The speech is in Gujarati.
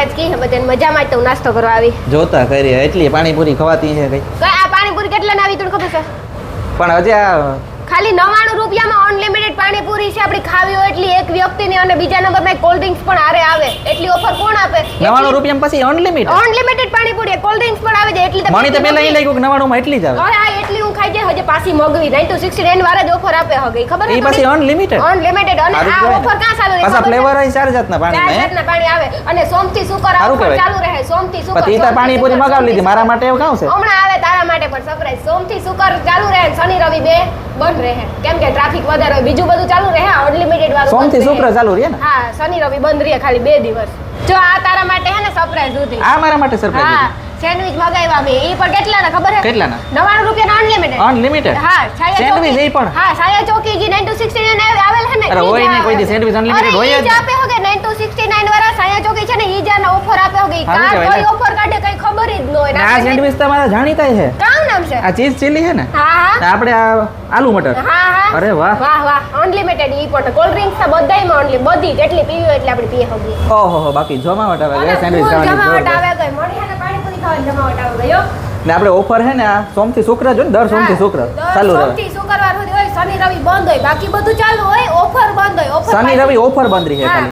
આજ કી હે બધાને મજામાં જ તો નાસ્તો કરવા આવી જોતા કરી એટલી પાણીપુરી ખવાતી છે કઈ આ પાણીપુરી કેટલા આવી તને ખબર છે પણ હજી આ ખાલી 99 રૂપિયામાં અનલિમિટેડ પાણીપુરી છે આપણી ખાવી હોય એટલી એક વ્યક્તિની અને બીજા નંબરમાં કોલ્ડ ડ્રિંક્સ પણ આરે આવે એટલી ઓફર કોણ આપે 99 રૂપિયા પછી અનલિમિટેડ પાણીપુરી કોલ્ડ ડ્રિંક્સ પણ આવે છે એટલી મને તો પહેલા એ લાગ્યું કે 99 માં એટલી જ આવે અરે આ એટલી હું ખાઈ જાય હજે પાછી મગવી 969 વાળા જ ઓફર આપે હગે ખબર એ પછી અનલિમિટેડ અને આ ઓફર કાં ચાલુ રહે પાછા ફ્લેવર હોય ચાર જાતના પાણીમાં ચાર જાતના પાણી આવે અને સોમથી શુક્ર આ ઓફર ચાલુ રહે સોમથી શુક્ર પછી તો પાણીપુરી મગાવી લીધી મારા માટે એવું કાં છે હમણાં આવે તારા માટે પણ સરપ્રાઈઝ સોમથી શુક્ર ચાલુ રહે શનિ રવિ બે બંધ રહે કેમ કે ટ્રાફિક વધારે હોય બીજું બધું ચાલુ રહે અનલિમિટેડ વાળું સોમથી શુક્ર ચાલુ રહે ને હા શનિ રવિ બંધ રહે ખાલી 2 દિવસ જો આ તારા માટે હે ને સરપ્રાઈઝ હતી આ મારા માટે સરપ્રાઈઝ હા સેન્ડવિચ મગાવ્યા મે ઈ પણ કેટલાના ખબર હે કેટલાના 99 રૂપિયાના અનલિમિટેડ હા સેન્ડવિચ એ પણ હા સાયા ચોકી જી 969 આવેલ હે ને અરે હોય ને કોઈ દી સેન્ડવિચ અનલિમિટેડ હોય જ આપે હોગે 969 વાળા સાયા ચોકી છે ને ઈ જાના ઓફર આપે હોગે કા કોઈ ઓફર કાઢે કઈ ખબર જ ન હોય આ સેન્ડવિચ તમારા જાણીતા છે કામ નામ છે આ ચીઝ ચીલી છે ને હા હા આપણે આ આલુ મટર હા હા અરે વાહ વાહ વાહ અનલિમિટેડ ઈ પણ કોલ્ડ ડ્રિંક્સ તો બધાયમાં ઓનલી બધી જેટલી પીવી હોય એટલે આપણે પીએ હોગી ઓહો બાકી જમાવટ આવે ગઈ સેન્ડવિચ જમાવટ આવે ગઈ મળી અને પાણીપુરી ખાવાની જમાવટ આવે ગયો ને આપણે ઓફર છે ને આ સોમથી શુક્ર જો ને દર સોમથી શુક્ર ચાલુ રહે સોમથી શુક્રવાર સુધી હોય શનિ રવિ બંધ હોય બાકી બધું ચાલુ હોય ઓફર બંધ હોય ઓફર શનિ રવિ ઓફર બંધ રહી છે ખાલી